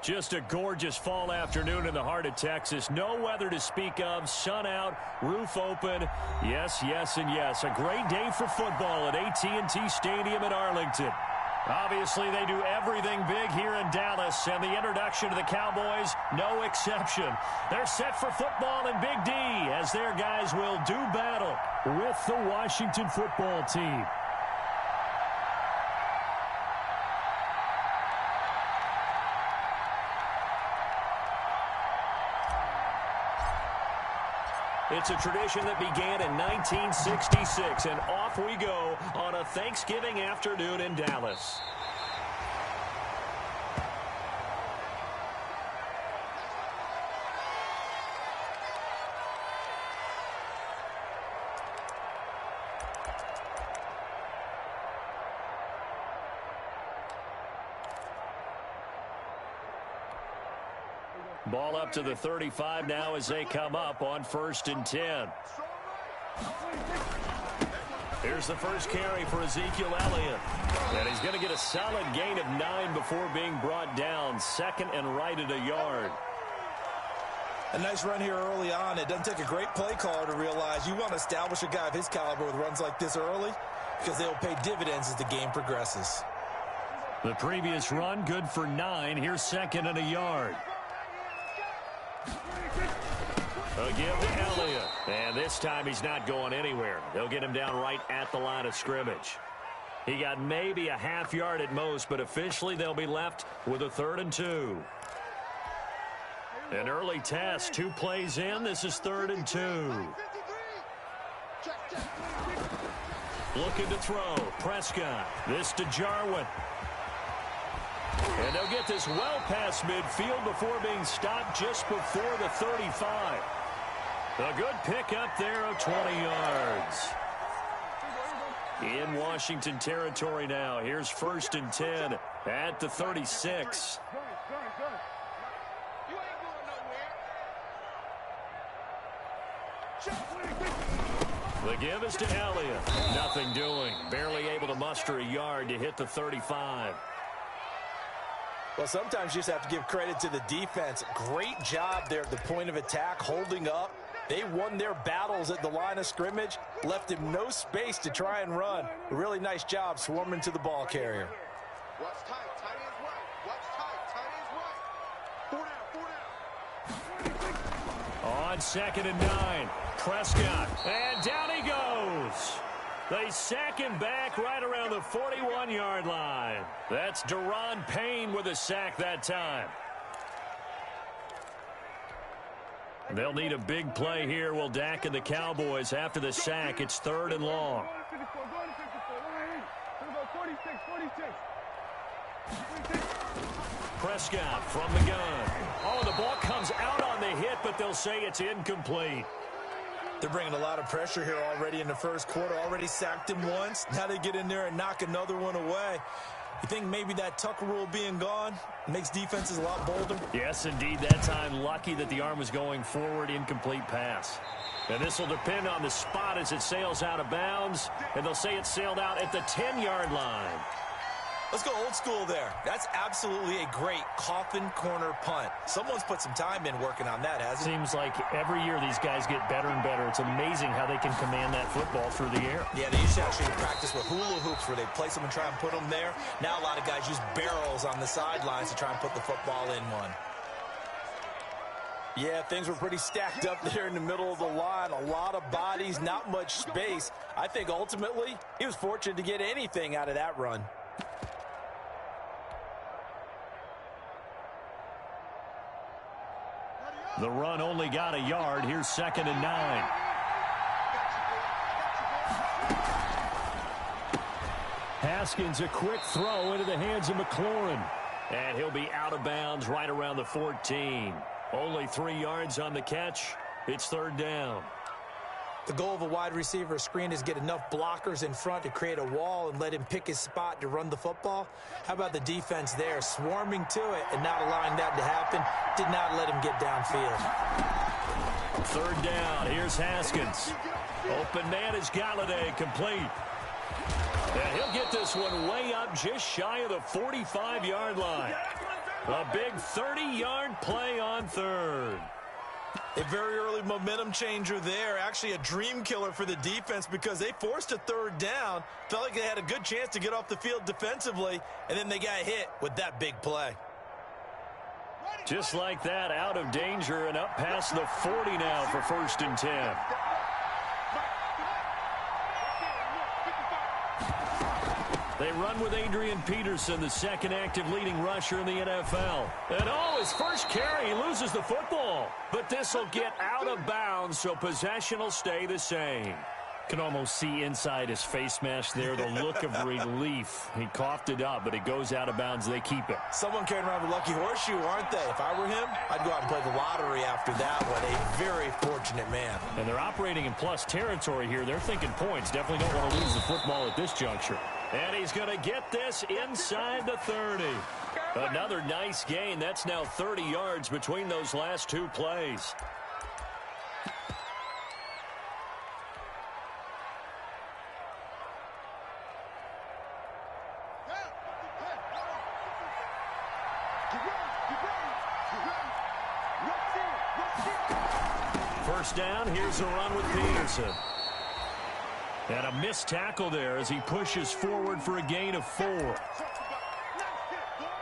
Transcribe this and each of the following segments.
Just a gorgeous fall afternoon in the heart of Texas. No weather to speak of. Sun out, roof open. Yes, yes, and yes. A great day for football at AT&T Stadium in Arlington. Obviously, they do everything big here in Dallas, and the introduction to the Cowboys, no exception. They're set for football in Big D as their guys will do battle with the Washington football team. It's a tradition that began in 1966, and off we go on a Thanksgiving afternoon in Dallas. Ball up to the 35 now as they come up on 1st and 10. Here's the first carry for Ezekiel Elliott. And he's going to get a solid gain of 9 before being brought down. 2nd and right at a yard. A nice run here early on. It doesn't take a great play caller to realize you want to establish a guy of his caliber with runs like this early because they'll pay dividends as the game progresses. The previous run good for 9. Here's 2nd and a yard. A give to Elliott. And this time he's not going anywhere. They'll get him down right at the line of scrimmage. He got maybe a half yard at most, but officially they'll be left with a 3rd and 2. An early test. 2 plays in. This is 3rd and 2. Looking to throw. Prescott. This to Jarwin. And they'll get this well past midfield before being stopped just before the 35. A good pickup there of 20 yards. In Washington territory now. Here's 1st and 10 at the 36. The give is to Elliott. Nothing doing. Barely able to muster a yard to hit the 35. Well, sometimes you just have to give credit to the defense. Great job there at the point of attack, holding up. They won their battles at the line of scrimmage, left him no space to try and run. A really nice job swarming to the ball carrier. Watch tight, tight ends right. Watch tight, tight ends right. 4 down. On 2nd and 9, Prescott, and down he goes. They sack him back right around the 41-yard line. That's Daron Payne with a sack that time. They'll need a big play here. Will Dak and the Cowboys after the sack. It's 3rd and long. Prescott from the gun. Oh, the ball comes out on the hit, but they'll say it's incomplete. They're bringing a lot of pressure here already in the first quarter. Already sacked him once. Now they get in there and knock another one away. You think maybe that Tucker rule being gone makes defenses a lot bolder? Yes, indeed. That time, lucky that the arm was going forward. Incomplete pass. And this will depend on the spot as it sails out of bounds. And they'll say it sailed out at the 10-yard line. Let's go old school there. That's absolutely a great coffin corner punt. Someone's put some time in working on that, hasn't it? Seems like every year these guys get better and better. It's amazing how they can command that football through the air. Yeah, they used to actually practice with hula hoops where they place them and try and put them there. Now a lot of guys use barrels on the sidelines to try and put the football in one. Yeah, things were pretty stacked up there in the middle of the line. A lot of bodies, not much space. I think ultimately he was fortunate to get anything out of that run. The run only got a yard. Here's 2nd and 9. Haskins, a quick throw into the hands of McLaurin. And he'll be out of bounds right around the 14. Only 3 yards on the catch. It's 3rd down. The goal of a wide receiver screen is get enough blockers in front to create a wall and let him pick his spot to run the football. How about the defense there, swarming to it and not allowing that to happen? Did not let him get downfield. 3rd down. Here's Haskins. Open man is Galladay, complete. And he'll get this one way up just shy of the 45-yard line. A big 30-yard play on third. A very early momentum changer there. Actually a dream killer for the defense because they forced a third down. Felt like they had a good chance to get off the field defensively, and then they got hit with that big play. Just like that, out of danger and up past the 40 now for 1st and 10. They run with Adrian Peterson, the second active leading rusher in the NFL. And his first carry, he loses the football. But this will get out of bounds, so possession will stay the same. Can almost see inside his face mask there, the look of relief. He coughed it up, but it goes out of bounds. They keep it. Someone carrying around the lucky horseshoe, aren't they? If I were him, I'd go out and play the lottery after that one. A very fortunate man. And they're operating in plus territory here. They're thinking points. Definitely don't want to lose the football at this juncture. And he's going to get this inside the 30. Another nice gain. That's now 30 yards between those last two plays. First down, here's the run with Peterson. And a missed tackle there as he pushes forward for a gain of 4.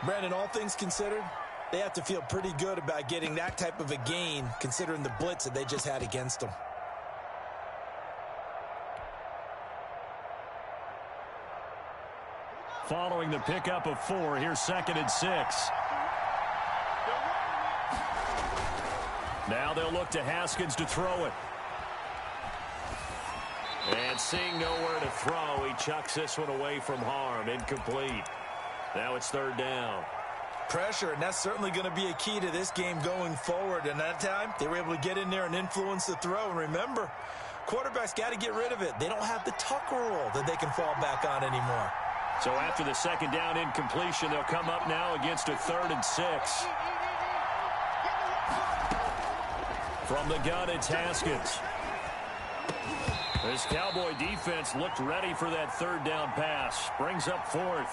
Brandon, all things considered, they have to feel pretty good about getting that type of a gain considering the blitz that they just had against them. Following the pickup of 4, here's 2nd and 6. Now they'll look to Haskins to throw it. And seeing nowhere to throw, he chucks this one away from harm. Incomplete. Now it's 3rd down. Pressure, and that's certainly going to be a key to this game going forward. And that time, they were able to get in there and influence the throw. And remember, quarterbacks got to get rid of it. They don't have the tuck rule that they can fall back on anymore. So after the 2nd down incompletion, they'll come up now against a 3rd and 6. From the gun, it's Haskins. This Cowboy defense looked ready for that 3rd down pass. Brings up 4th.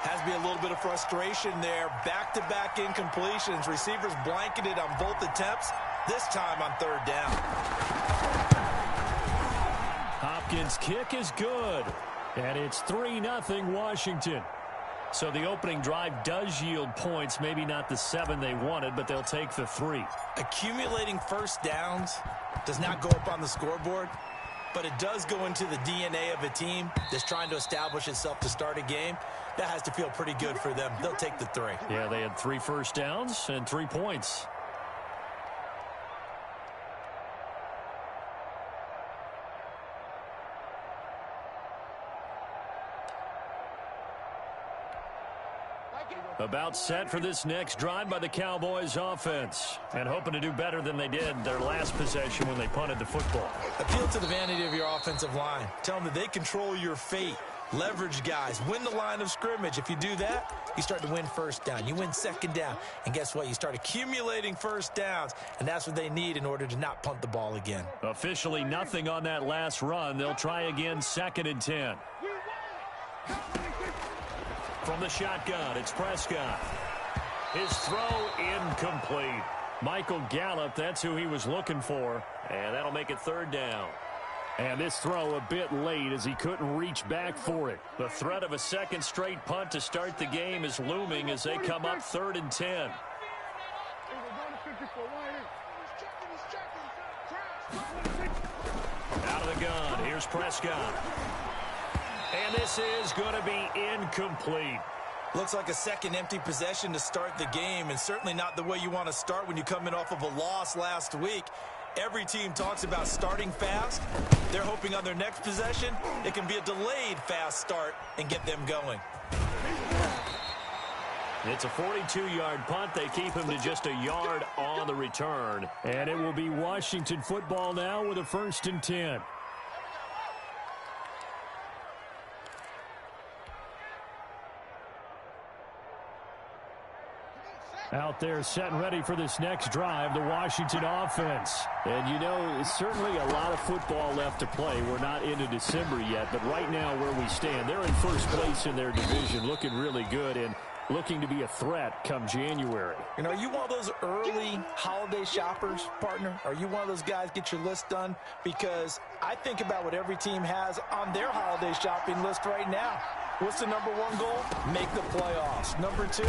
Has to be a little bit of frustration there. Back-to-back incompletions. Receivers blanketed on both attempts. This time on 3rd down. Hopkins' kick is good. And it's 3-0 Washington. So the opening drive does yield points. Maybe not the 7 they wanted, but they'll take the 3. Accumulating first downs does not go up on the scoreboard, but it does go into the DNA of a team that's trying to establish itself to start a game. That has to feel pretty good for them. They'll take the 3. Yeah, they had 3 first downs and 3 points. About set for this next drive by the Cowboys offense. And hoping to do better than they did their last possession when they punted the football. Appeal to the vanity of your offensive line. Tell them that they control your fate. Leverage guys. Win the line of scrimmage. If you do that, you start to win first down. You win 2nd down. And guess what? You start accumulating first downs. And that's what they need in order to not punt the ball again. Officially nothing on that last run. They'll try again 2nd and 10. From the shotgun, it's Prescott. His throw incomplete. Michael Gallup, that's who he was looking for. And that'll make it 3rd down. And this throw a bit late as he couldn't reach back for it. The threat of a 2nd straight punt to start the game is looming as they come up 3rd and 10. Out of the gun, here's Prescott. And this is going to be incomplete. Looks like a 2nd empty possession to start the game, and certainly not the way you want to start when you come in off of a loss last week. Every team talks about starting fast. They're hoping on their next possession, it can be a delayed fast start and get them going. It's a 42-yard punt. They keep him to just a yard on the return. And it will be Washington football now with a 1st and 10. Out there set and ready for this next drive, the Washington offense. And, you know, certainly a lot of football left to play. We're not into December yet, but right now where we stand, they're in first place in their division, looking really good. And looking to be a threat come January. You know, are you one of those early holiday shoppers, partner? Are you one of those guys get your list done? Because I think about what every team has on their holiday shopping list right now. What's the number one goal? Make the playoffs. Number two,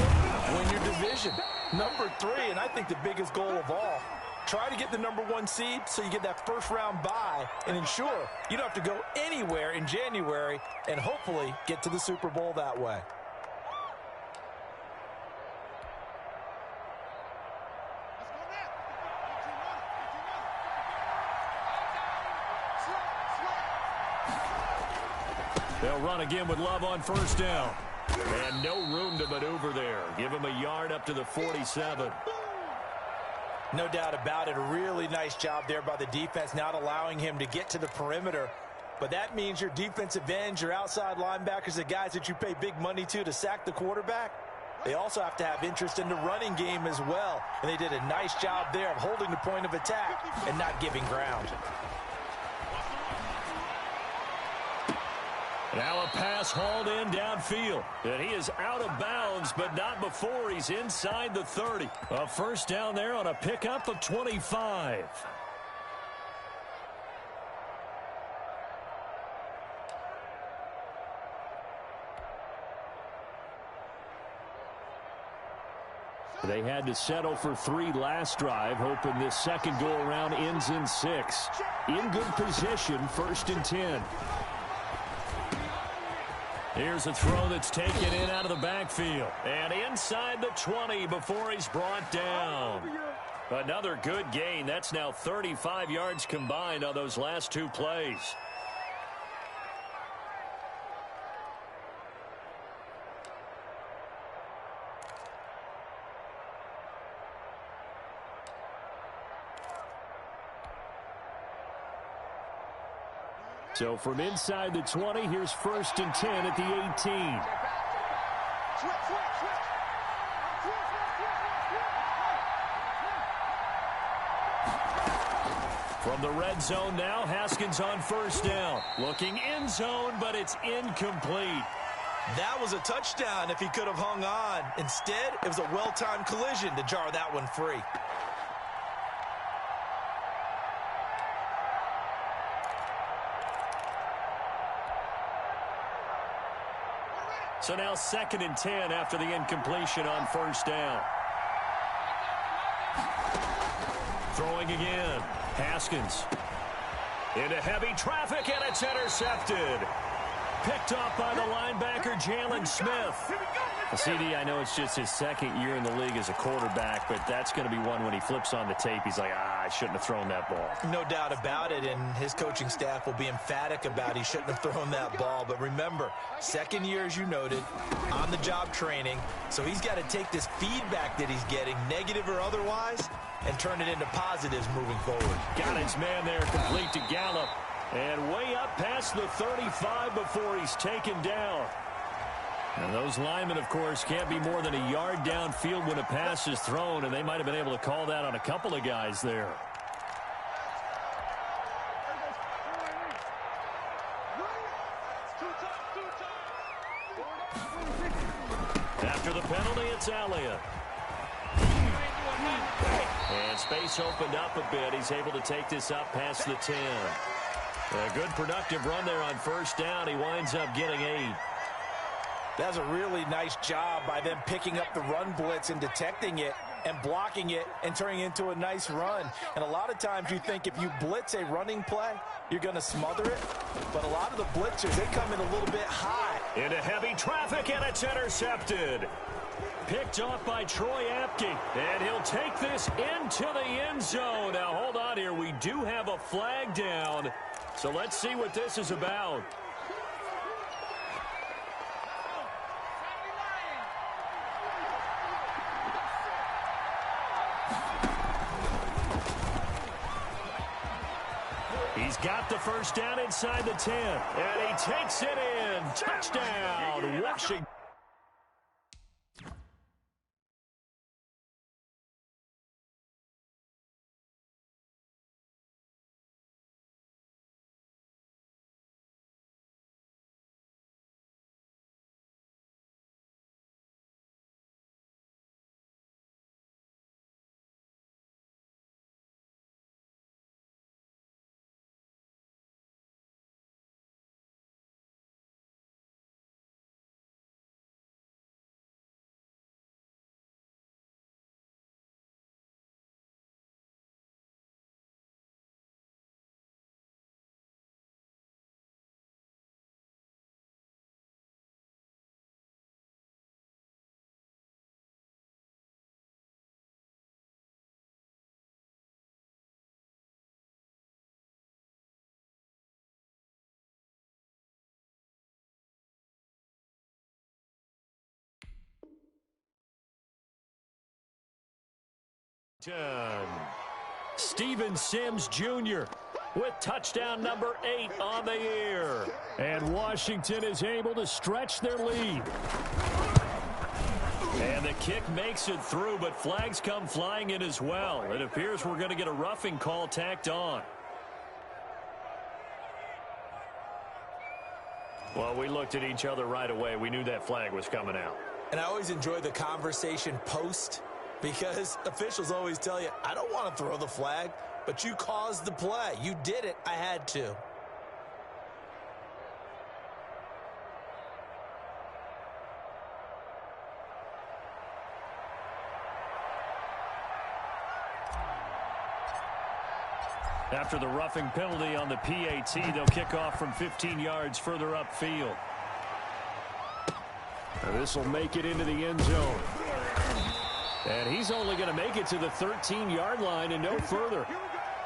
win your division. Number three, and I think the biggest goal of all, try to get the number one seed so you get that first round bye and ensure you don't have to go anywhere in January and hopefully get to the Super Bowl that way. They'll run again with Love on first down. And no room to maneuver there. Give him a yard up to the 47. No doubt about it. A really nice job there by the defense, not allowing him to get to the perimeter. But that means your defensive ends, your outside linebackers, the guys that you pay big money to sack the quarterback, they also have to have interest in the running game as well. And they did a nice job there of holding the point of attack and not giving ground. Now a pass hauled in downfield. And he is out of bounds, but not before he's inside the 30. A first down there on a pickup of 25. They had to settle for 3 last drive, hoping this second go-around ends in 6. In good position, 1st and 10. Here's a throw that's taken in out of the backfield. And inside the 20 before he's brought down. Another good gain. That's now 35 yards combined on those last 2 plays. So from inside the 20, here's 1st and 10 at the 18. From the red zone now, Haskins on first down. Looking end zone, but it's incomplete. That was a touchdown if he could have hung on. Instead, it was a well-timed collision to jar that one free. So now 2nd and 10 after the incompletion on first down. Throwing again. Haskins. Into heavy traffic, and it's intercepted. Picked off by the linebacker, Jalen Smith. CD, I know it's just his 2nd year in the league as a quarterback, but that's going to be one when he flips on the tape. He's like, I shouldn't have thrown that ball. No doubt about it, and his coaching staff will be emphatic about he shouldn't have thrown that ball. But remember, 2nd year, as you noted, on-the-job training, so he's got to take this feedback that he's getting, negative or otherwise, and turn it into positives moving forward. Got his man there, complete to Gallup, and way up past the 35 before he's taken down. And those linemen, of course, can't be more than a yard downfield when a pass is thrown, and they might have been able to call that on a couple of guys there. After the penalty, it's Elliott. And space opened up a bit. He's able to take this up past the 10. A good productive run there on first down. He winds up getting 8. That's a really nice job by them picking up the run blitz and detecting it and blocking it and turning it into a nice run. And a lot of times you think if you blitz a running play, you're going to smother it. But a lot of the blitzers, they come in a little bit high. Into heavy traffic, and it's intercepted. Picked off by Troy Apke. And he'll take this into the end zone. Now, hold on here. We do have a flag down. So let's see what this is about. He's got the first down inside the 10. And he takes it in. Touchdown, Washington. Steven Sims Jr. with touchdown number 8 on the year. And Washington is able to stretch their lead. And the kick makes it through, but flags come flying in as well. It appears we're going to get a roughing call tacked on. Well, we looked at each other right away. We knew that flag was coming out. And I always enjoy the conversation post, because officials always tell you, I don't want to throw the flag, but you caused the play. You did it. I had to. After the roughing penalty on the PAT, they'll kick off from 15 yards further upfield. This will make it into the end zone. And he's only going to make it to the 13-yard line and no further.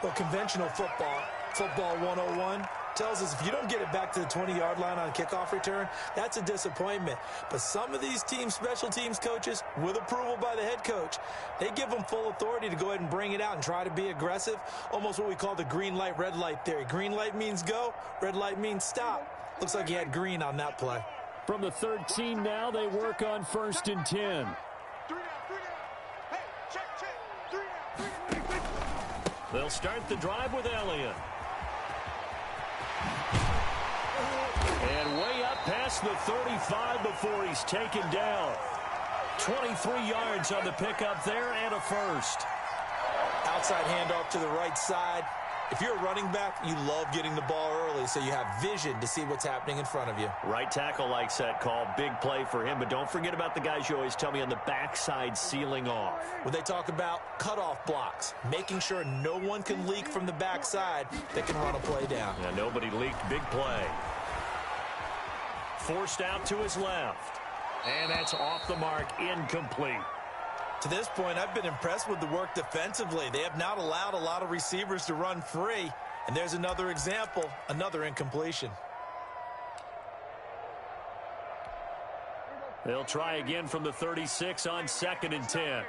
Well, conventional football 101, tells us if you don't get it back to the 20-yard line on kickoff return, that's a disappointment. But some of these teams, special teams coaches, with approval by the head coach, they give them full authority to go ahead and bring it out and try to be aggressive, almost what we call the green light, red light theory. Green light means go, red light means stop. Looks like he had green on that play. From the 13 now, they work on 1st and 10. They'll start the drive with Elliott. And way up past the 35 before he's taken down. 23 yards on the pickup there and a first. Outside handoff to the right side. If you're a running back, you love getting the ball early so you have vision to see what's happening in front of you. Right tackle likes that call. Big play for him, but don't forget about the guys you always tell me on the backside sealing off. When they talk about cutoff blocks, making sure no one can leak from the backside, they can run a play down. Yeah, nobody leaked. Big play. Forced out to his left. And that's off the mark, incomplete. To this point, I've been impressed with the work defensively. They have not allowed a lot of receivers to run free. And there's another example, another incompletion. They'll try again from the 36 on 2nd and 10.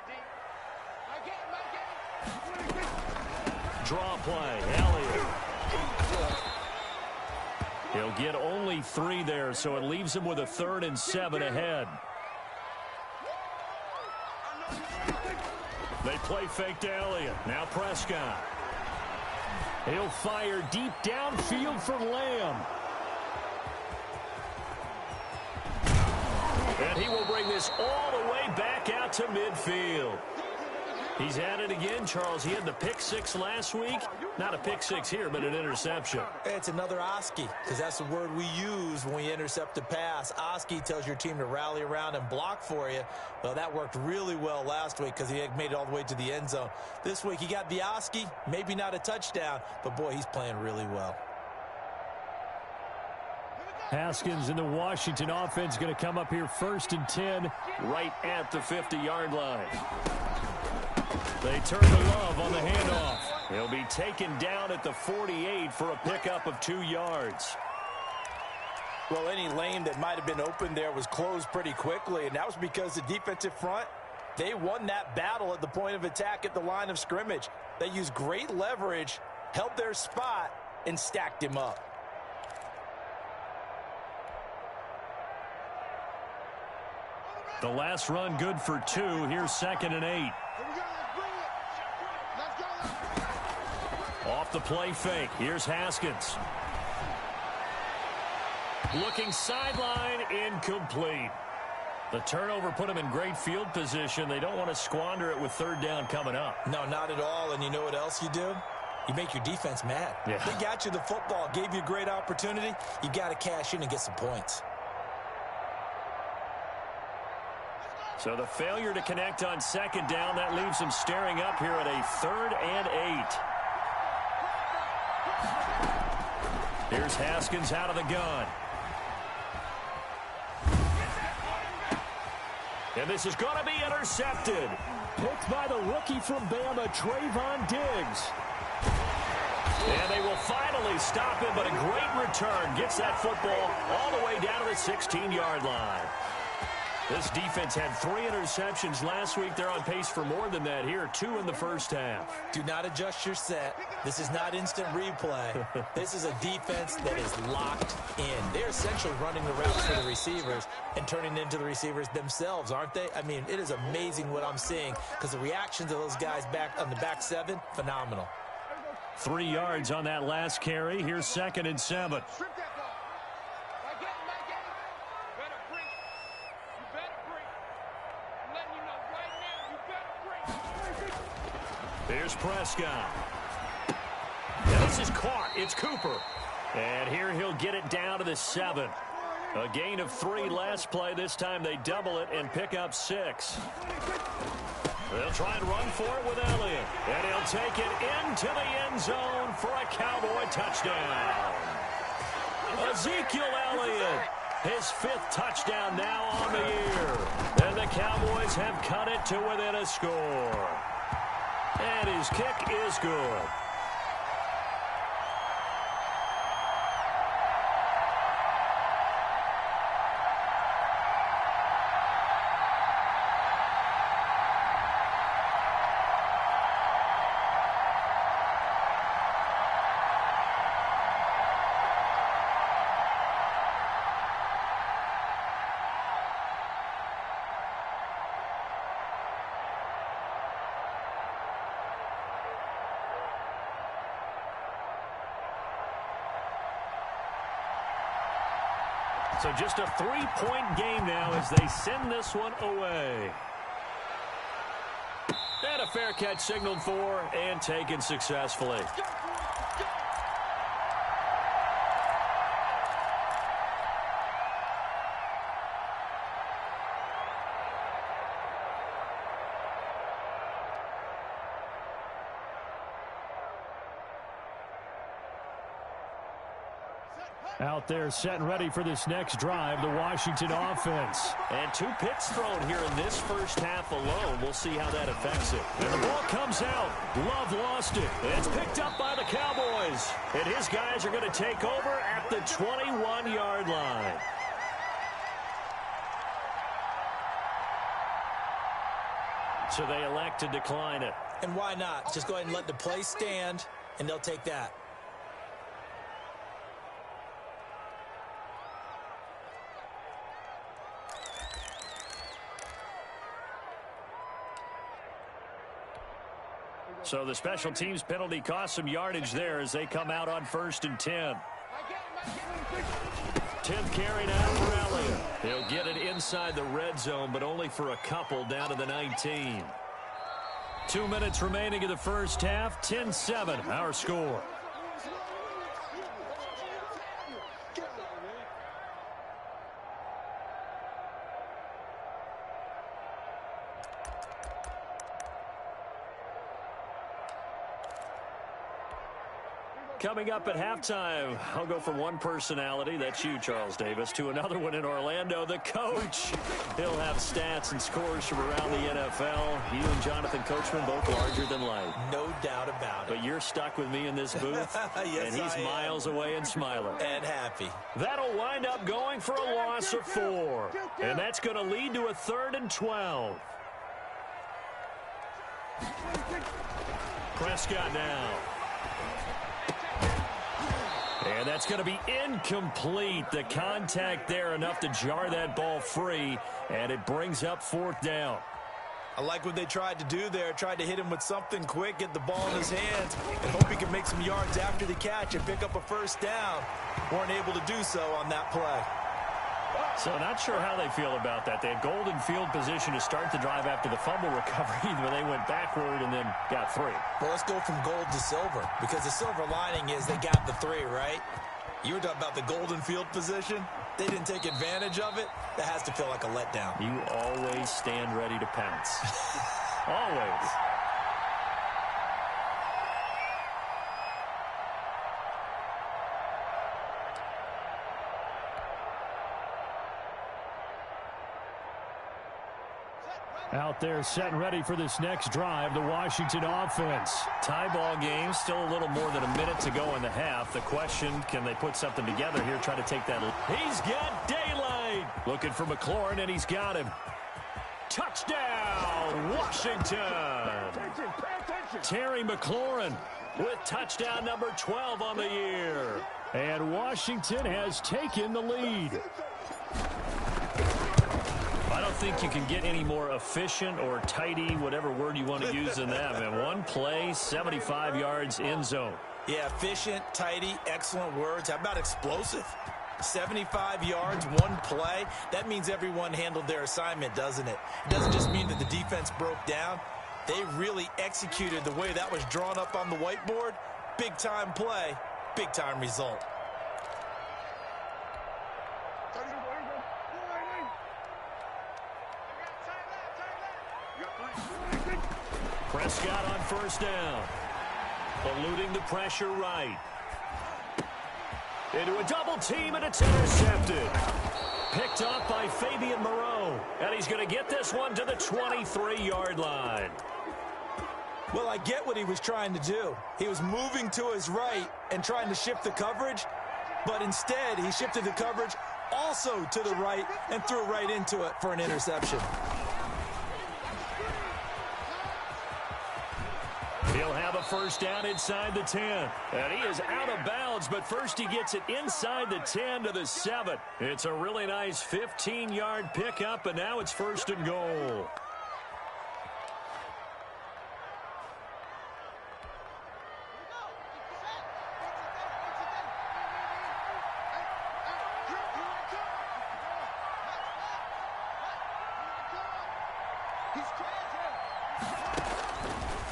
Draw play, Elliott. He'll get only 3 there, so it leaves him with a 3rd and 7 ahead. They play fake to Elliott. Now Prescott. He'll fire deep downfield for Lamb. And he will bring this all the way back out to midfield. He's at it again, Charles. He had the pick 6 last week. Not a pick 6 here, but an interception. It's another Oski, because that's the word we use when we intercept a pass. Oski tells your team to rally around and block for you. Well, that worked really well last week because he had made it all the way to the end zone. This week he got the Oski, maybe not a touchdown, but boy, he's playing really well. Haskins and the Washington offense going to come up here 1st and 10 right at the 50-yard line. They turn to Love on the handoff. He'll be taken down at the 48 for a pickup of 2 yards. Well, any lane that might have been open there was closed pretty quickly, and that was because the defensive front, they won that battle at the point of attack at the line of scrimmage. They used great leverage, held their spot, and stacked him up. The last run good for 2. Here's 2nd and 8. Off the play fake. Here's Haskins. Looking sideline, incomplete. The turnover put him in great field position. They don't want to squander it with 3rd down coming up. No, not at all. And you know what else you do? You make your defense mad. Yeah. They got you the football, gave you a great opportunity. You got to cash in and get some points. So the failure to connect on 2nd down, that leaves him staring up here at a 3rd and 8. Here's Haskins out of the gun. And this is going to be intercepted. Picked by the rookie from Bama, Trayvon Diggs. And they will finally stop him, but a great return. Gets that football all the way down to the 16-yard line. This defense had 3 interceptions last week. They're on pace for more than that here. 2 in the first half. Do not adjust your set. This is not instant replay. This is a defense that is locked in. They're essentially running the routes for the receivers and turning into the receivers themselves, aren't they? I mean, it is amazing what I'm seeing because the reactions of those guys back on the back 7, phenomenal. 3 yards on that last carry. Here's 2nd and 7. Strip that ball. Make it. Better break. You better break. I'm letting you know right now, you better break. Here's Prescott. And this is caught. It's Cooper. And here he'll get it down to the 7. A gain of 3 last play. This time they double it and pick up 6. They'll try and run for it with Elliott. And he'll take it into the end zone for a Cowboy touchdown. Ezekiel Elliott, his 5th touchdown now on the year. And the Cowboys have cut it to within a score. And his kick is good. So just a 3-point game now as they send this one away. And a fair catch signaled for and taken successfully. Out there set and ready for this next drive, the Washington offense. And 2 picks thrown here in this first half alone. We'll see how that affects it. And the ball comes out. Love lost it. It's picked up by the Cowboys. And his guys are going to take over at the 21-yard line. So they elect to decline it. And why not? Just go ahead and let the play stand, and they'll take that. So the special teams penalty cost some yardage there as they come out on 1st and 10. 10th carry now for Elliott. He'll get it inside the red zone, but only for a couple down to the 19. 2 minutes remaining in the first half. 10-7, our score. Coming up at halftime, I'll go from one personality, that's you, Charles Davis, to another one in Orlando, the coach. He'll have stats and scores from around the NFL. You and Jonathan Coachman both larger than life. No doubt about it. But you're stuck with me in this booth, yes, and he's miles away and smiling. And happy. That'll wind up going for a loss of 4. And that's going to lead to a 3rd and 12. Prescott now. And that's going to be incomplete. The contact there enough to jar that ball free, and it brings up 4th down. I like what they tried to do there. Tried to hit him with something quick, get the ball in his hands, and hope he can make some yards after the catch and pick up a 1st down. Weren't able to do so on that play. So not sure how they feel about that. They had golden field position to start the drive after the fumble recovery, but they went backward and then got 3. Well, let's go from gold to silver, because the silver lining is they got the 3, right? You were talking about the golden field position. They didn't take advantage of it. That has to feel like a letdown. You always stand ready to pounce. Always. Out there set and ready for this next drive, the Washington offense. Tie ball game, still a little more than a minute to go in the half. The question, can they put something together here, try to take that? He's got daylight. lead. Looking for McLaurin, and he's got him. Touchdown, Washington. Terry McLaurin with touchdown number 12 on the year. And Washington has taken the lead. I don't think you can get any more efficient or tidy, whatever word you want to use in that. Man, one play, 75 yards in zone. Yeah, efficient, tidy, excellent words. How about explosive? 75 yards, one play. That means everyone handled their assignment, doesn't it? It doesn't just mean that the defense broke down. They really executed the way that was drawn up on the whiteboard. Big-time play, big-time result. Prescott on first down. Eluding the pressure right. Into a double team, and it's intercepted. Picked up by Fabian Moreau. And he's going to get this one to the 23-yard line. Well, I get what he was trying to do. He was moving to his right and trying to shift the coverage, but instead he shifted the coverage also to the right and threw right into it for an interception. He'll have a first down inside the 10. And he is out of bounds, but first he gets it inside the 10 to the 7. It's a really nice 15-yard pickup, and now it's first and goal.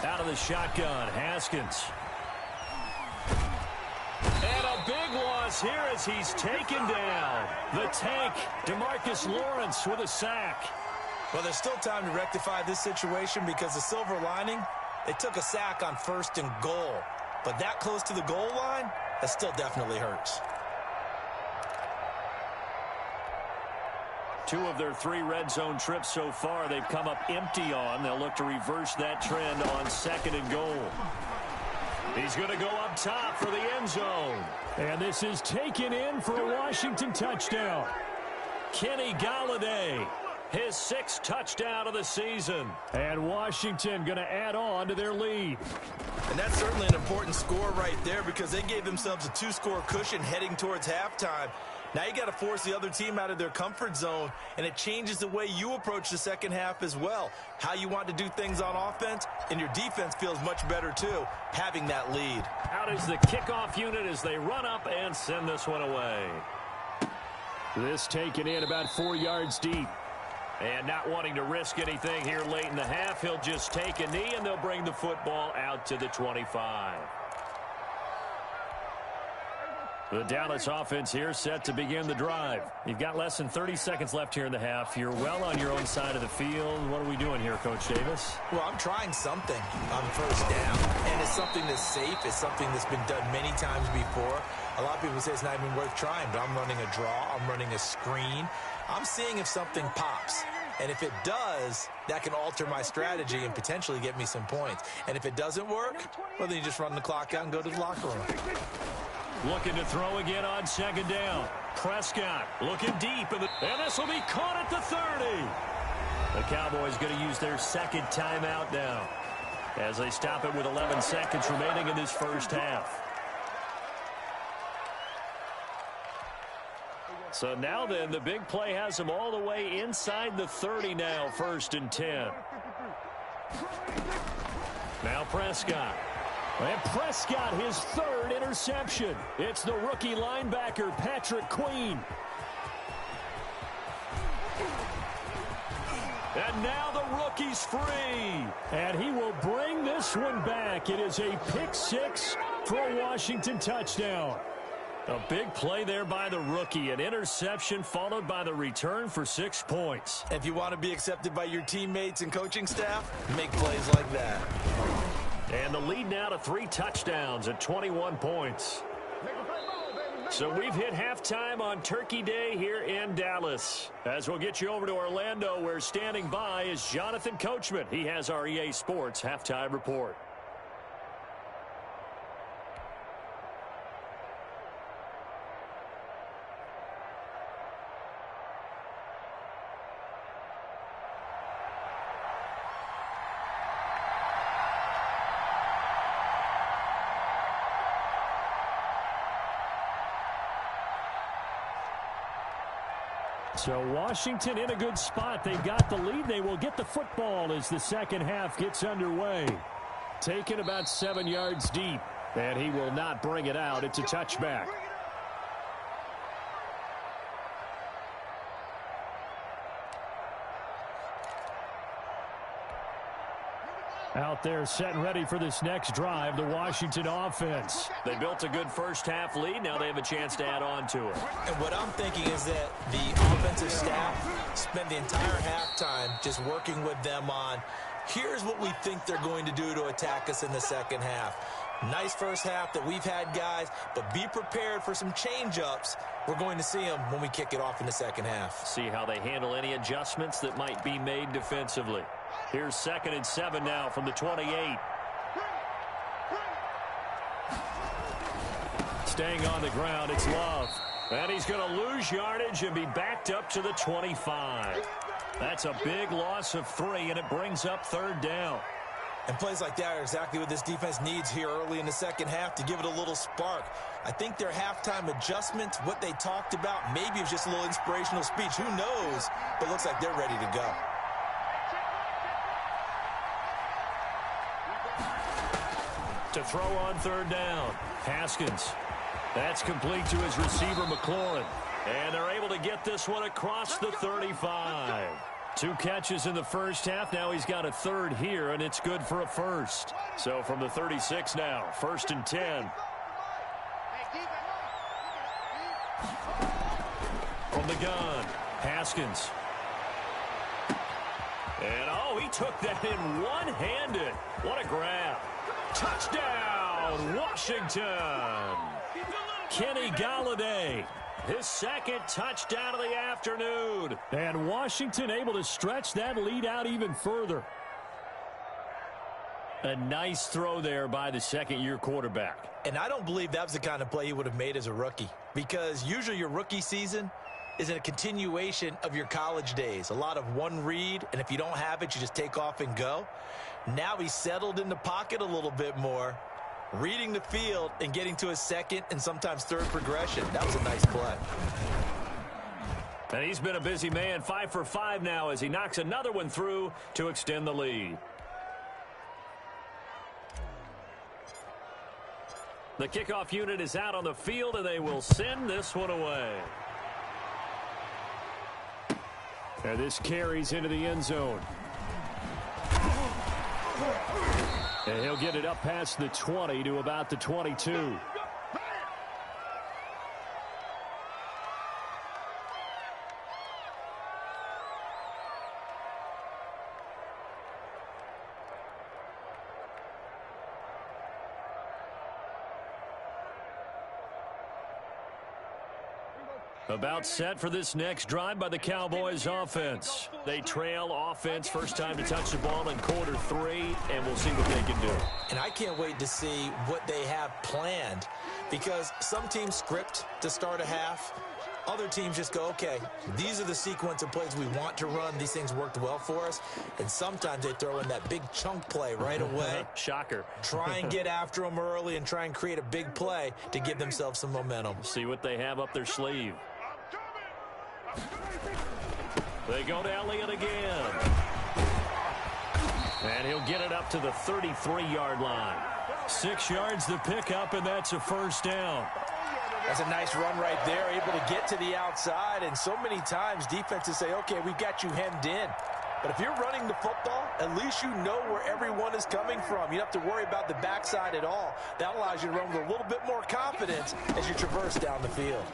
Out of the shotgun, Haskins. And a big loss here as he's taken down. The tank, DeMarcus Lawrence with a sack. Well, there's still time to rectify this situation because the silver lining, they took a sack on first and goal. But that close to the goal line, that still definitely hurts. 2 of their 3 red zone trips so far they've come up empty on. They'll look to reverse that trend on second and goal. He's going to go up top for the end zone. And this is taken in for a Washington touchdown. Kenny Golladay, his 6th touchdown of the season. And Washington going to add on to their lead. And that's certainly an important score right there because they gave themselves a 2-score cushion heading towards halftime. Now you got to force the other team out of their comfort zone, and it changes the way you approach the second half as well. How you want to do things on offense, and your defense feels much better too, having that lead. Out is the kickoff unit as they run up and send this one away. This taken in about 4 yards deep. And not wanting to risk anything here late in the half, he'll just take a knee, and they'll bring the football out to the 25. The Dallas offense here set to begin the drive. You've got less than 30 seconds left here in the half. You're well on your own side of the field. What are we doing here, Coach Davis? Well, I'm trying something on first down, and it's something that's safe. It's something that's been done many times before. A lot of people say it's not even worth trying, but I'm running a draw. I'm running a screen. I'm seeing if something pops. And if it does, that can alter my strategy and potentially get me some points. And if it doesn't work, well, then you just run the clock out and go to the locker room. Looking to throw again on second down. Prescott looking deep, and this will be caught at the 30. The Cowboys going to use their second timeout now as they stop it with 11 seconds remaining in this first half. So now then, the big play has them all the way inside the 30 now, 1st and 10. Now Prescott. And Prescott, his 3rd interception. It's the rookie linebacker, Patrick Queen. And now the rookie's free. And he will bring this one back. It is a pick-6 for a Washington touchdown. A big play there by the rookie. An interception followed by the return for 6 points. If you want to be accepted by your teammates and coaching staff, make plays like that. And the lead now to 3 touchdowns at 21 points. So we've hit halftime on Turkey Day here in Dallas. As we'll get you over to Orlando, where standing by is Jonathan Coachman. He has our EA Sports halftime report. So Washington in a good spot. They've got the lead. They will get the football as the second half gets underway. Taken about 7 yards deep, and he will not bring it out. It's a touchback. Out there set and ready for this next drive, the Washington offense. They built a good first half lead. Now they have a chance to add on to it. And what I'm thinking is that the offensive staff spent the entire halftime just working with them on, here's what we think they're going to do to attack us in the second half. Nice first half that we've had, guys, but be prepared for some change-ups. We're going to see them when we kick it off in the second half. See how they handle any adjustments that might be made defensively. Here's 2nd and 7 now from the 28. Staying on the ground, it's Love. And he's going to lose yardage and be backed up to the 25. That's a big loss of 3, and it brings up 3rd down. And plays like that are exactly what this defense needs here early in the second half to give it a little spark. I think their halftime adjustments, what they talked about, maybe it was just a little inspirational speech. Who knows? But it looks like they're ready to go. To throw on 3rd down, Haskins. That's complete to his receiver, McLaurin. And they're able to get this one across the 35. 2 catches in the first half. Now he's got a 3rd here, and it's good for a 1st. So from the 36 now, 1st and 10. From the gun, Haskins. And, oh, he took that in one-handed. What a grab. Touchdown, Washington. Kenny Golladay, his 2nd touchdown of the afternoon. And Washington able to stretch that lead out even further. A nice throw there by the second-year quarterback. And I don't believe that was the kind of play he would have made as a rookie, because usually your rookie season is a continuation of your college days. A lot of one read, and if you don't have it, you just take off and go. Now he's settled in the pocket a little bit more, reading the field and getting to his 2nd and sometimes 3rd progression. That was a nice play. And he's been a busy man, 5 for 5 now as he knocks another one through to extend the lead. The kickoff unit is out on the field, and they will send this one away. And this carries into the end zone. And he'll get it up past the 20 to about the 22. About set for this next drive by the Cowboys offense. They trail offense, first time to touch the ball in quarter 3, and we'll see what they can do. And I can't wait to see what they have planned, because some teams script to start a half. Other teams just go, okay, these are the sequence of plays we want to run. These things worked well for us. And sometimes they throw in that big chunk play right away. Shocker. Try and get after them early and try and create a big play to give themselves some momentum. See what they have up their sleeve. They go to Elliott again. And he'll get it up to the 33-yard line. 6 yards the pickup, and that's a 1st down. That's a nice run right there, able to get to the outside. And so many times defenses say, okay, we've got you hemmed in. But if you're running the football, at least you know where everyone is coming from. You don't have to worry about the backside at all. That allows you to run with a little bit more confidence as you traverse down the field.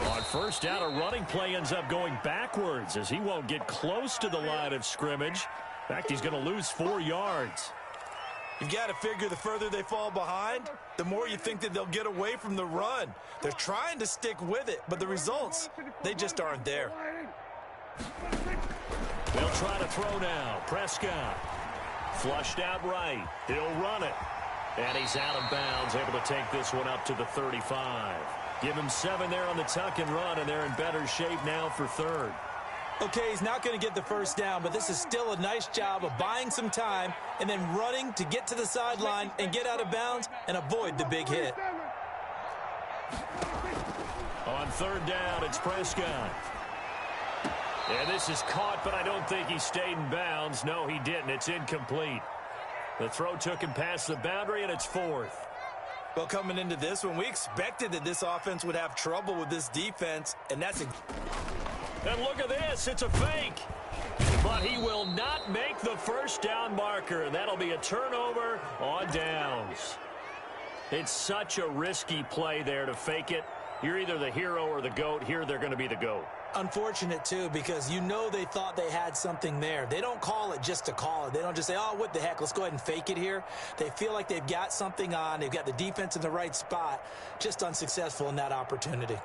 On 1st down, a running play ends up going backwards as he won't get close to the line of scrimmage. In fact, he's going to lose 4 yards. You've got to figure the further they fall behind, the more you think that they'll get away from the run. They're trying to stick with it, but the results, they just aren't there. They'll try to throw now. Prescott flushed out right. He'll run it. And he's out of bounds, able to take this one up to the 35. Give him 7 there on the tuck and run, and they're in better shape now for 3rd. Okay, he's not going to get the 1st down, but this is still a nice job of buying some time and then running to get to the sideline and get out of bounds and avoid the big hit. On 3rd down, it's Prescott. And this is caught, but I don't think he stayed in bounds. No, he didn't. It's incomplete. The throw took him past the boundary, and it's 4th. Well, coming into this one, we expected that this offense would have trouble with this defense, and that's a... And look at this. It's a fake. But he will not make the first down marker. That'll be a turnover on downs. It's such a risky play there to fake it. You're either the hero or the GOAT. Here, they're going to be the GOAT. Unfortunate, too, because you know they thought they had something there. They don't call it just to call it. They don't just say, oh, what the heck, let's go ahead and fake it here. They feel like they've got something on. They've got the defense in the right spot. Just unsuccessful in that opportunity.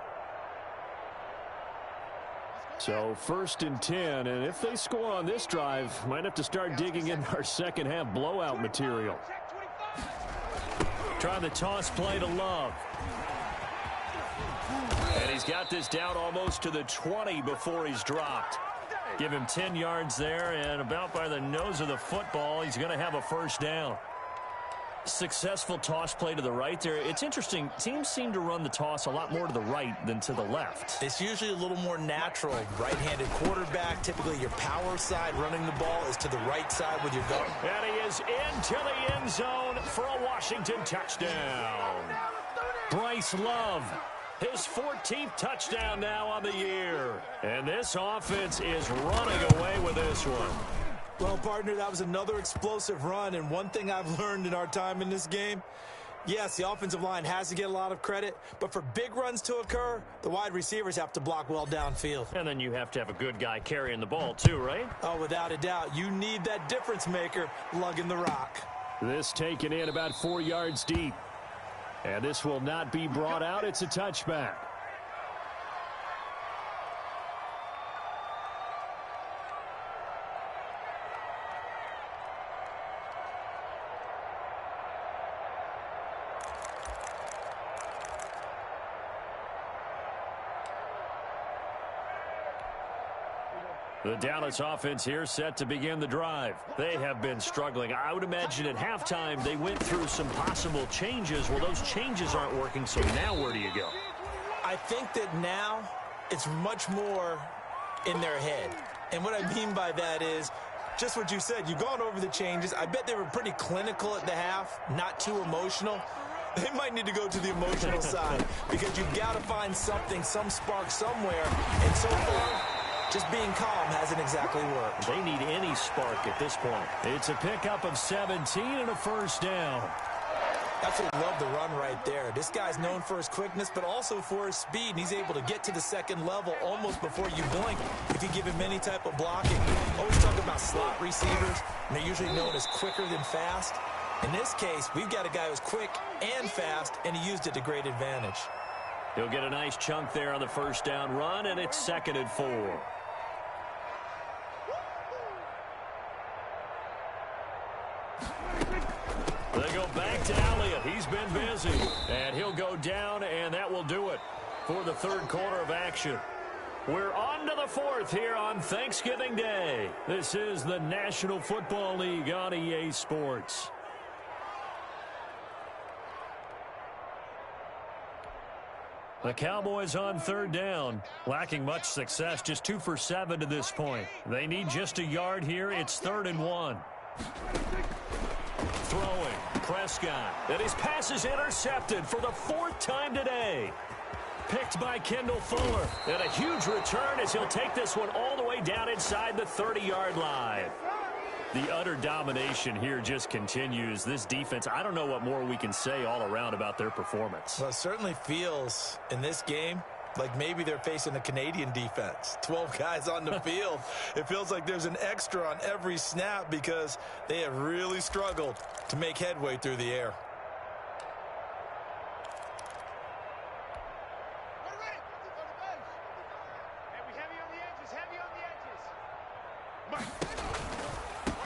So 1st and 10, and if they score on this drive, might have to start digging in our second half blowout material. Trying the toss play to Love. And he's got this down almost to the 20 before he's dropped. Give him 10 yards there, and about by the nose of the football, he's going to have a first down. Successful toss play to the right there. It's interesting. Teams seem to run the toss a lot more to the right than to the left. It's usually a little more natural. Right-handed quarterback, typically your power side running the ball is to the right side with your gun. And he is into the end zone for a Washington touchdown. Bryce Love, his 14th touchdown now on the year. And this offense is running away with this one. Well, partner, that was another explosive run, and one thing I've learned in our time in this game, yes, the offensive line has to get a lot of credit, but for big runs to occur, the wide receivers have to block well downfield. And then you have to have a good guy carrying the ball too, right? Oh, without a doubt. You need that difference maker lugging the rock. This taken in about 4 yards deep. And this will not be brought out. It's a touchback. The Dallas offense here set to begin the drive. They have been struggling. I would imagine at halftime they went through some possible changes. Well, those changes aren't working, so now where do you go? I think that now it's much more in their head. And what I mean by that is just what you said. You've gone over the changes. I bet they were pretty clinical at the half, not too emotional. They might need to go to the emotional side because you've got to find something, some spark somewhere. And so far, just being calm hasn't exactly worked. They need any spark at this point. It's a pickup of 17 and a first down. Absolutely love the run right there. This guy's known for his quickness, but also for his speed. And he's able to get to the second level almost before you blink if you give him any type of blocking. Always talk about slot receivers, and they're usually known as quicker than fast. In this case, we've got a guy who's quick and fast, and he used it to great advantage. He'll get a nice chunk there on the first down run, and it's 2nd and 4. They go back to Elliott. He's been busy. And he'll go down, and that will do it for the third quarter of action. We're on to the fourth here on Thanksgiving Day. This is the National Football League on EA Sports. The Cowboys on third down, lacking much success, just 2 for 7 to this point. They need just a yard here. It's 3rd and 1. Throwing, Prescott, and his pass is intercepted for the 4th time today. Picked by Kendall Fuller, and a huge return as he'll take this one all the way down inside the 30-yard line. The utter domination here just continues. This defense, I don't know what more we can say all around about their performance. Well, it certainly feels in this game like maybe they're facing a Canadian defense. 12 guys on the field. It feels like there's an extra on every snap because they have really struggled to make headway through the air.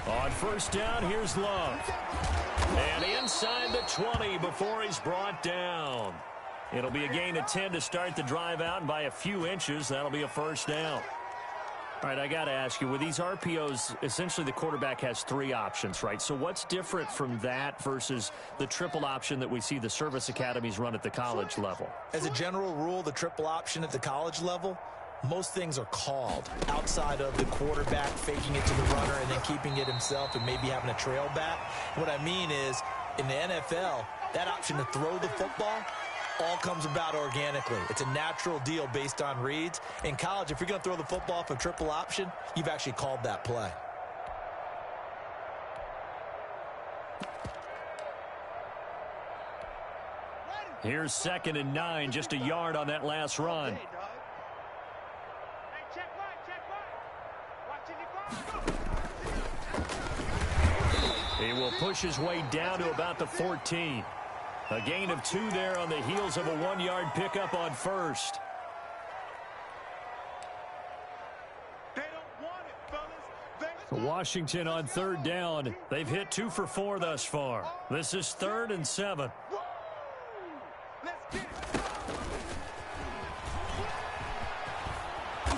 On first down, here's Love. And inside the 20 before he's brought down. It'll be a gain of 10 to start the drive out, and by a few inches, that'll be a first down. All right, I got to ask you, with these RPOs, essentially the quarterback has 3 options, right? So what's different from that versus the triple option that we see the service academies run at the college level? As a general rule, the triple option at the college level, most things are called outside of the quarterback faking it to the runner and then keeping it himself and maybe having a trail back. What I mean is, in the NFL, that option to throw the football all comes about organically. It's a natural deal based on reads. In college, if you're going to throw the football for triple option, you've actually called that play. Here's 2nd and 9, just a yard on that last run. He will push his way down to about the 14. A gain of 2 there on the heels of a 1-yard pickup on first. Washington on 3rd down. They've hit 2 for 4 thus far. This is 3rd and 7.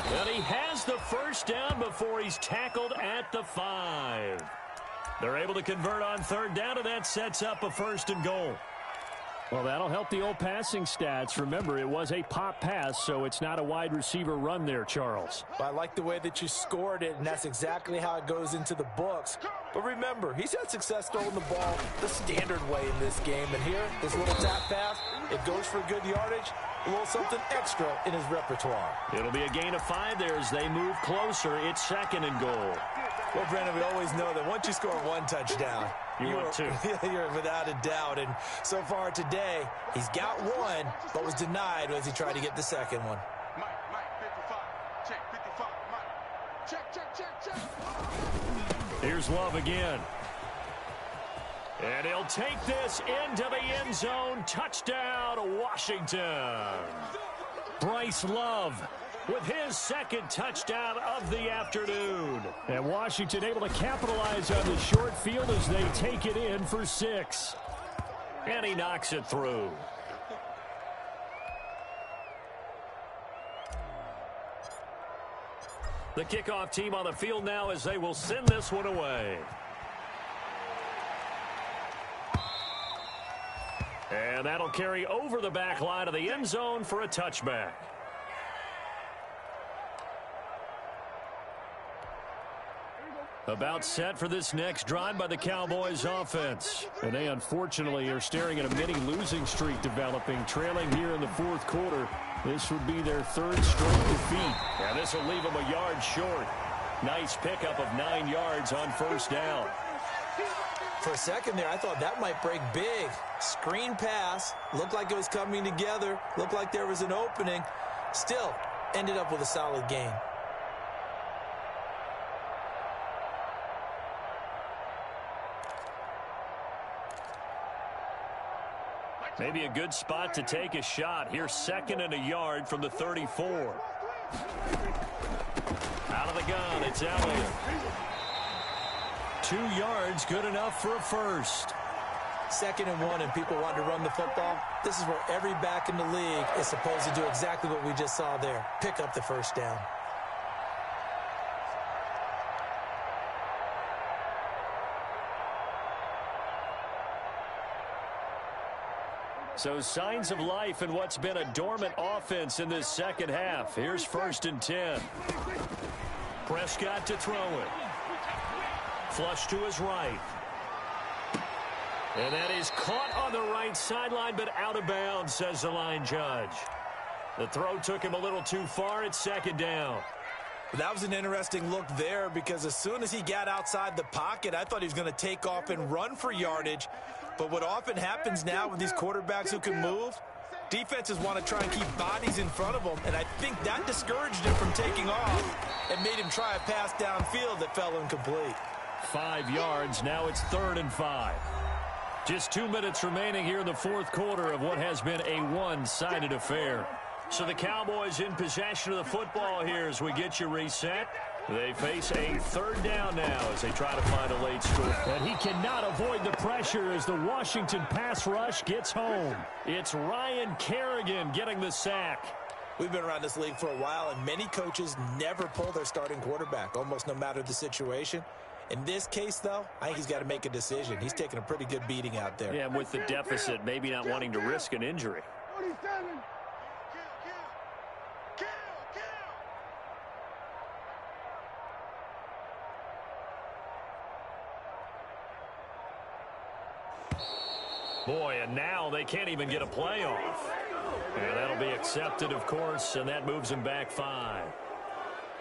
And he has the first down before he's tackled at the 5. They're able to convert on 3rd down, and that sets up a 1st and goal. Well, that'll help the old passing stats. Remember, it was a pop pass, so it's not a wide receiver run there, Charles. I like the way that you scored it, and that's exactly how it goes into the books. But remember, he's had success throwing the ball the standard way in this game. And here, this little tap pass, it goes for good yardage, a little something extra in his repertoire. It'll be a gain of 5 there as they move closer. It's 2nd and goal. Well, Brandon, we always know that once you score 1 touchdown, you're without a doubt. And so far today, he's got 1, but was denied as he tried to get the 2nd one. Mike, 55. Check, 55. Mike. Check. Here's Love again. And he'll take this into the end zone. Touchdown, Washington. Bryce Love with his 2nd touchdown of the afternoon. And Washington able to capitalize on the short field as they take it in for 6. And he knocks it through. The kickoff team on the field now as they will send this one away. And that'll carry over the back line of the end zone for a touchback. About set for this next drive by the Cowboys offense. And they unfortunately are staring at a mini losing streak developing, trailing here in the 4th quarter. This would be their 3rd straight defeat. And this will leave them a yard short. Nice pickup of 9 yards on 1st down. For a second there, I thought that might break big. Screen pass, looked like it was coming together, looked like there was an opening. Still, ended up with a solid gain. Maybe a good spot to take a shot. Here's 2nd and a yard from the 34. Out of the gun, it's Elliott. 2 yards, good enough for a 1st. 2nd and 1, and people want to run the football. This is where every back in the league is supposed to do exactly what we just saw there. Pick up the 1st down. So signs of life in what's been a dormant offense in this 2nd half. Here's 1st and 10. Prescott to throw it. Flush to his right. And that is caught on the right sideline, but out of bounds, says the line judge. The throw took him a little too far. It's 2nd down. That was an interesting look there because as soon as he got outside the pocket, I thought he was going to take off and run for yardage. But what often happens now with these quarterbacks who can move, defenses want to try and keep bodies in front of them, and I think that discouraged him from taking off and made him try a pass downfield that fell incomplete. 5 yards. Now it's 3rd and 5. Just 2 minutes remaining here in the 4th quarter of what has been a one-sided affair. So the Cowboys in possession of the football here as we get you reset. They face a 3rd down now as they try to find a late score. And he cannot avoid the pressure as the Washington pass rush gets home. It's Ryan Kerrigan getting the sack. We've been around this league for a while, and many coaches never pull their starting quarterback, almost no matter the situation. In this case, though, I think he's got to make a decision. He's taking a pretty good beating out there. Yeah, with the deficit, maybe not wanting to risk an injury. Boy, and now they can't even get a playoff. And that'll be accepted, of course, and that moves them back 5.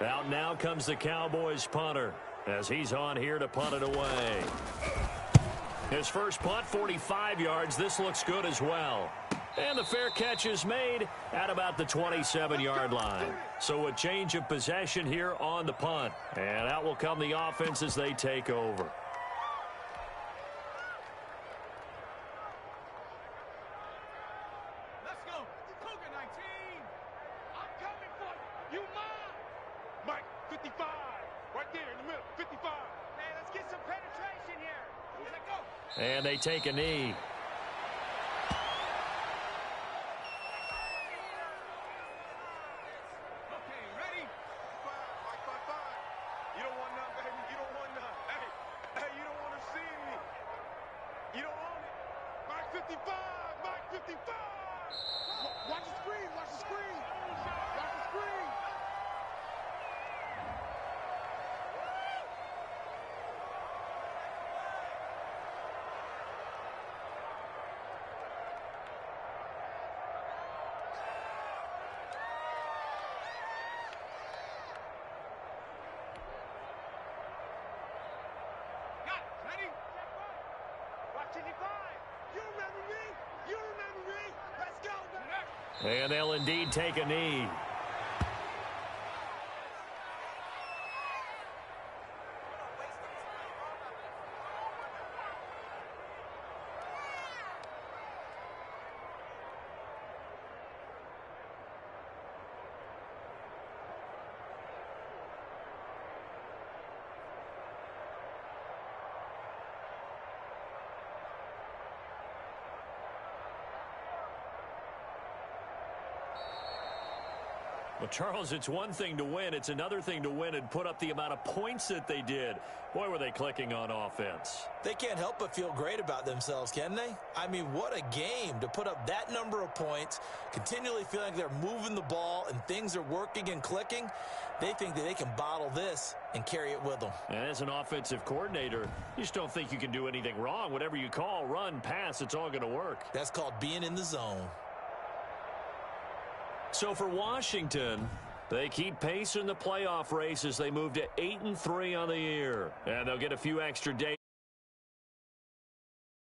Out now comes the Cowboys punter as he's on here to punt it away. His first punt, 45 yards. This looks good as well. And the fair catch is made at about the 27-yard line. So a change of possession here on the punt. And out will come the offense as they take over. Let's go. Cougar 19. I'm coming for you. You mine. Mike, 55. Right there in the middle. 55. Hey, let's get some penetration here. Let's go. And they take a knee. Okay, ready? 5, Mike, 5. You don't want none, baby. You don't want none. Hey, you don't want to see me. You don't want it. Mike 55. Mike 55. Watch the screen. Watch the screen. Watch the screen. Got it. Ready? Watch 55. You remember me? You remember me? Let's go, baby. And they'll indeed take a knee. Well, Charles, it's one thing to win. It's another thing to win and put up the amount of points that they did. Boy, were they clicking on offense. They can't help but feel great about themselves, can they? I mean, what a game to put up that number of points, continually feeling like they're moving the ball and things are working and clicking. They think that they can bottle this and carry it with them. And as an offensive coordinator, you just don't think you can do anything wrong. Whatever you call, run, pass, it's all going to work. That's called being in the zone. So for Washington, they keep pace in the playoff race as they move to 8-3 on the year. And they'll get a few extra days.